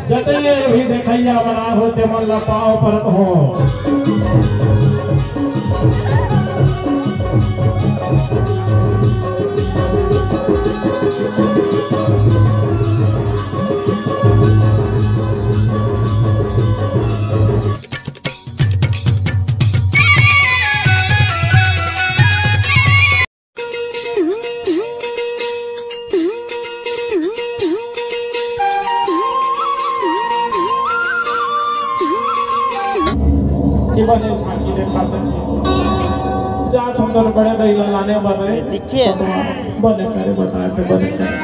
जतने भी देखैया बना हो ते मन ला पाओ परत हो बने झांकी देखा जा तुम दोनों बड़े दहीला लाने बने बने करे बताए पे बने करे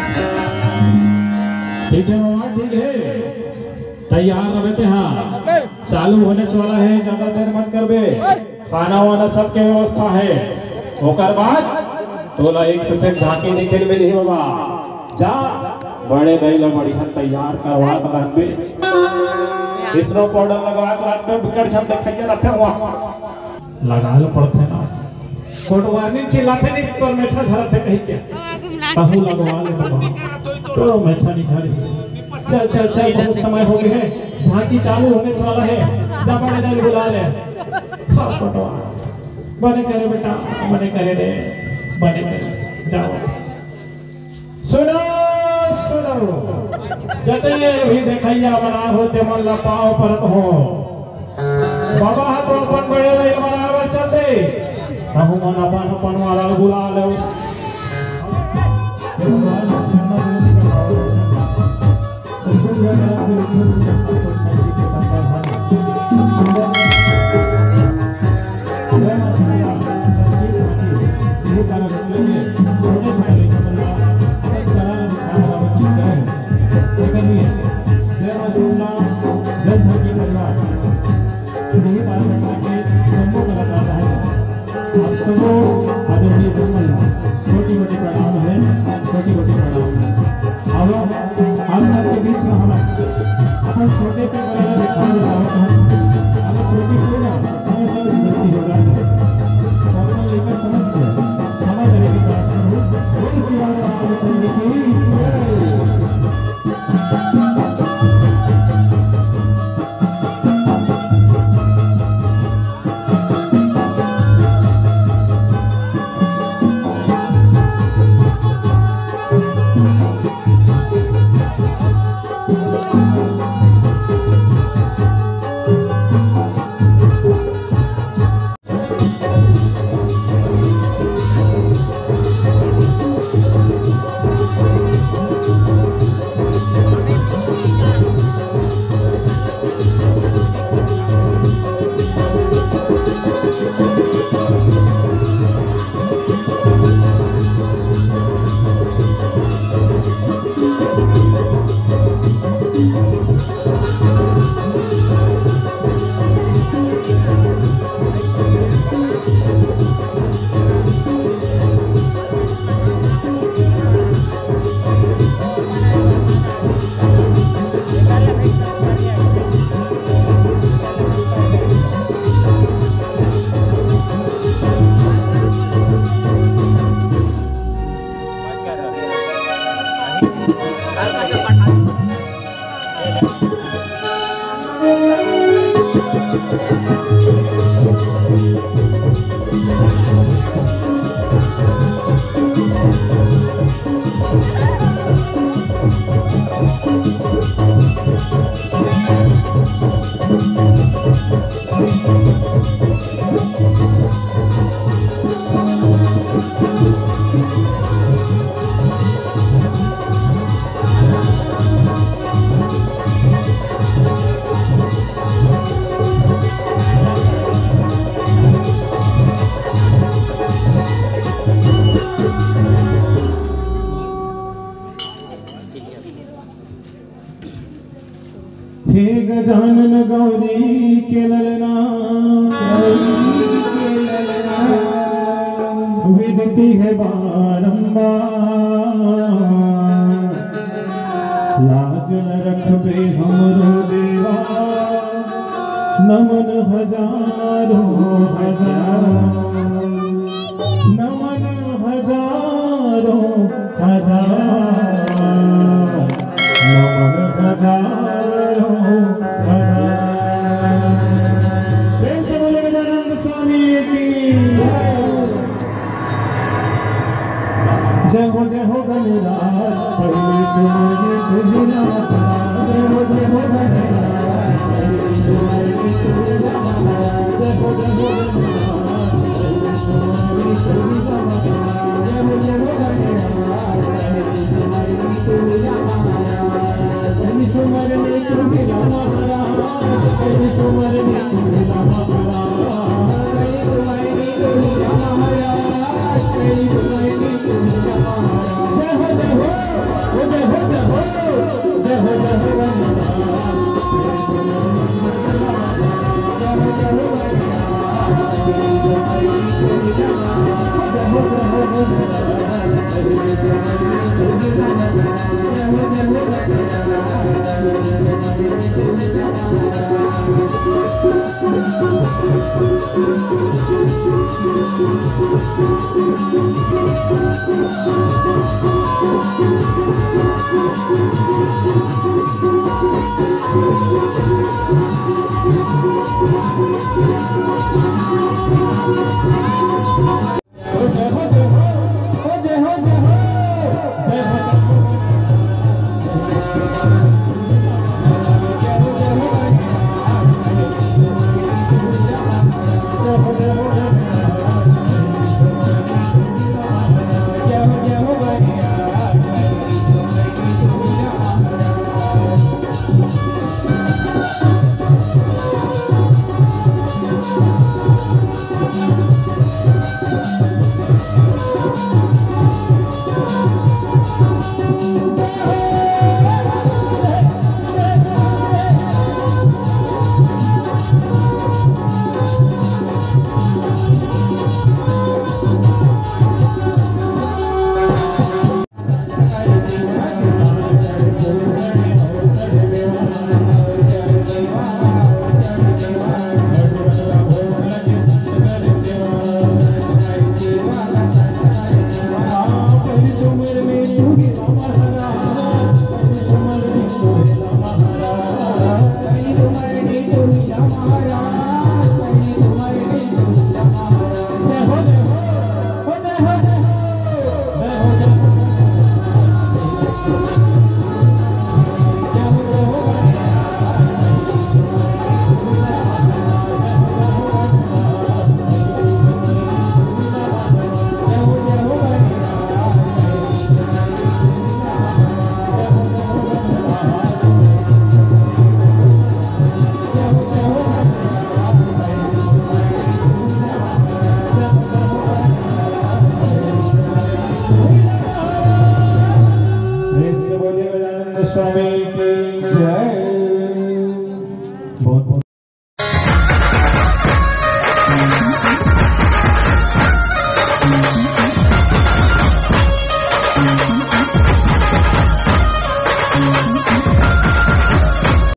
ठीक है मामा ठीक है तैयार रहते हाँ चालू होने वाला है ज्यादा देर मत करबे खाना वाना सब के व्यवस्था है होकर बाद तोला एक से झांकी निकल में नहीं बाबा जा बड़े दहीला बढ़िया तैयार करवा रखबे स्नो पाउडर लगवा के रात में बिगड़ छम देखिए रखे हुआ लगा लो पड़ते ना कोटवानी चिल्लाते नहीं पर मेछा धरते कहीं क्या कहूं लगवा ले बाबा तो मेछा नहीं धरी चल चल चल बहुत समय हो गया है झांकी चालू होने वाला है जा बड़े दल बुला ले खा कोटवा बने करे बेटा बने करे रे बने करे जाओ सुनो सुनो जतने भी देखैया बना हो ते मन ला पाओ परत हो बाबा तो अपन बड़े ले बराबर चलते कहूं मन अपन वाला बुला ले छोटी मोटी प्रणाम है छोटी मोटी प्रणाम है अब आप सबके बीच में हम अपन छोटे से बड़ा देखा हमें छोटी हो ना हमें सब गलती होगा तो लेकर समझ के क्षमा करने की प्रार्थना हो कोई सिवा आपको चलने की हे गजानन गौरी के ललना विनती है बारंबार लाज न रखबे हमरो देवा नमन हजारों हजार नमन हजारों हजार नमन हजारों हजार। प्रेम से बोले गजानंद स्वामी की जय हो गणराज पहले सुनिए तुझा जय हो गणराज पहले सुनिए तुझा जय हो गणराज पहले सुनिए तुझा जय हो गणराज पहले सुनिए तुझा पहले सुनिए तुझा महाराज पहले सुनिए तुझा स्वामी की जय।